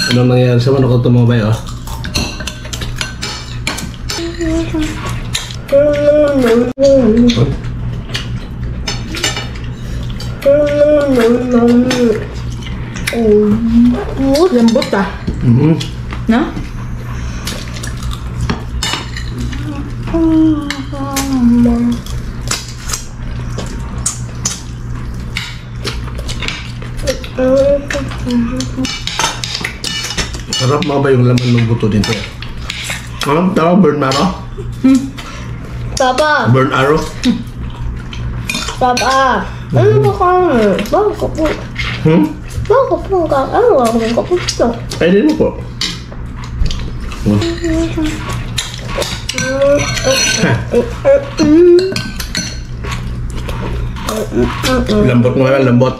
Anong nangyayari sa manok ko tumabay, oh? Lambot ah. No? Sarap mga ba yung laman ng buto dito? Ano? Tama, burn arrow? Papa! Burn arrow? Papa! Ano ba ka? Bakit ka po? Bakit po ka? Ano ka po ito? Ay, din mo po. Lambot mo yan, lambot.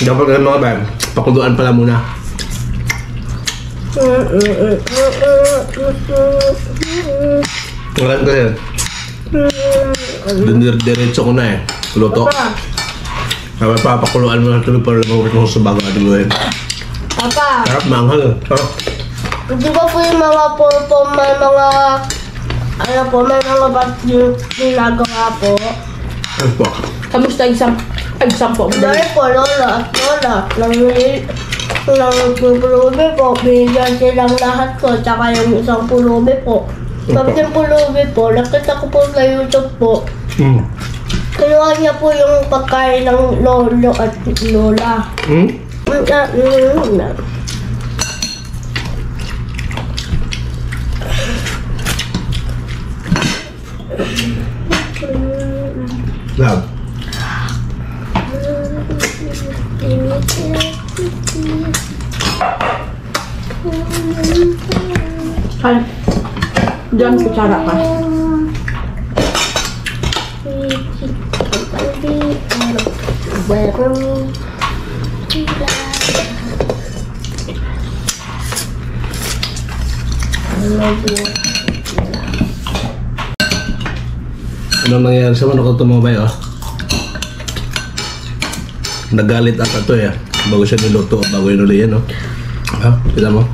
Dapat na mga bag, pakuluan pala muna. Ngayon ko yan. Diretso ko na eh. Luto. Kaya papakuluan mo na tuloy para lumawit mo sa bago ating gawin. Papa! Sarap, manghal. Di ba po yung mga may mga ano po, may mga ba't yung ginagawa po? Ano po? Kamusta example mo? Dahil po, lola at lola, nang pulubi po, binigyan silang lahat ko, tsaka yung isang pulubi po. Tapos yung pulubi po, nakita ko po sa YouTube po, kinuha niya po yung pagkain ng lolo at lola. Love. Ay, diyan kutsara ka. Anong nangyayari sa manok ko tumabay, oh? Nagalit ata to eh. Bago siya niluto, bago yun ulit yan, oh. Ha? Kita mo?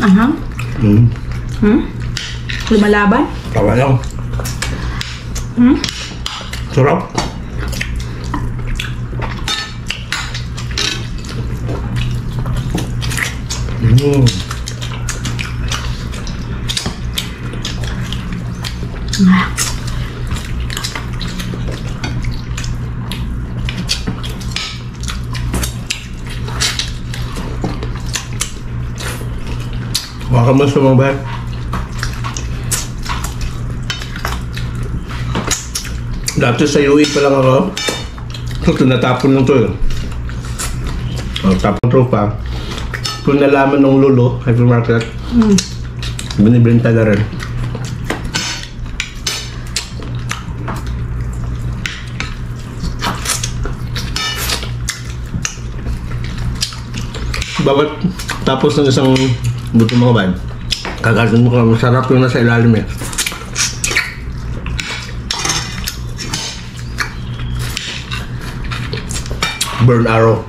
Aha. Lumalaban? Tawa lang. Sarap. Baka mo sumabay. Dati sa UE pa lang ako. Ito natapon lang to eh. Tapon tropa. Kung nalaman ng lolo, hypermarket, binibenta na rin. Bawat tapos ng isang buto mga bad, kakasin mo ka, masarap yung nasa ilalim eh. Burn arrow.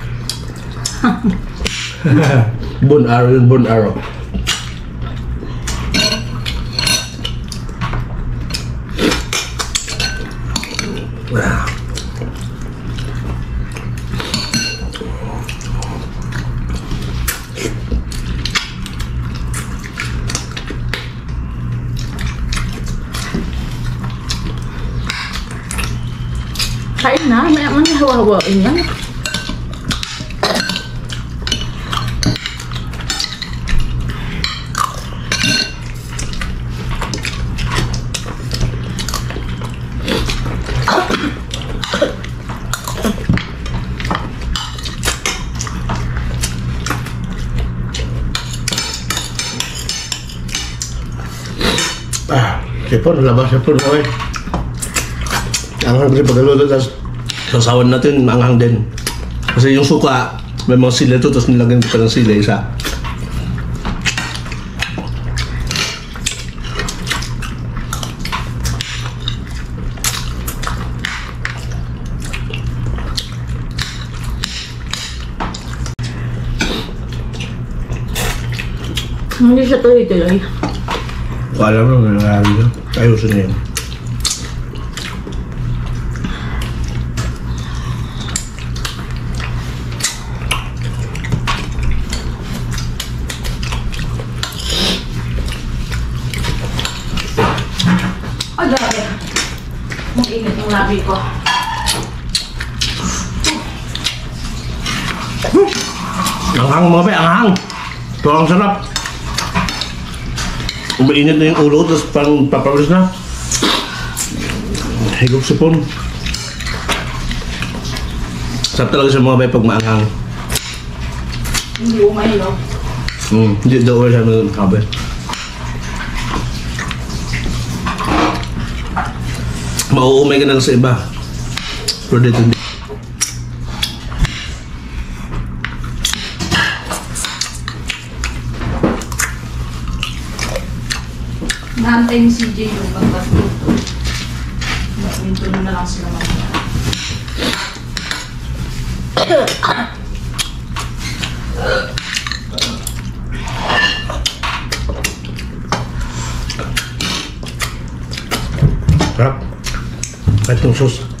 Burn arrow yun, burn arrow. Kain na, may hawa-hawain yan. Sipon, labas sipon mo eh. Anghang kasi pagkaluto, tapos sasawan natin, maanghang din. Kasi yung suka, may mga sila ito, tapos nilagyan ko pa ng sila isa. Hindi siya tuloy-tuloy. Kung alam mo, nangyari yun. Ayusin niya yun. Ay, grabe. Mag-init yung labi ko. Anghang mga pe, anghang! Ito ang sarap. Mainit na yung ulo, tapos parang papalis na. Higop sipon. Sarap talaga sa mga bay pag maanghang. Hindi umay, no? Hindi daw ulit sa mga kabe. Mauumay ka na lang sa iba. Pero dito hindi. Naantay ni CJ yung pagkatuto. Minto na lang sila mamaya. Sarap. Kahit yung sauce.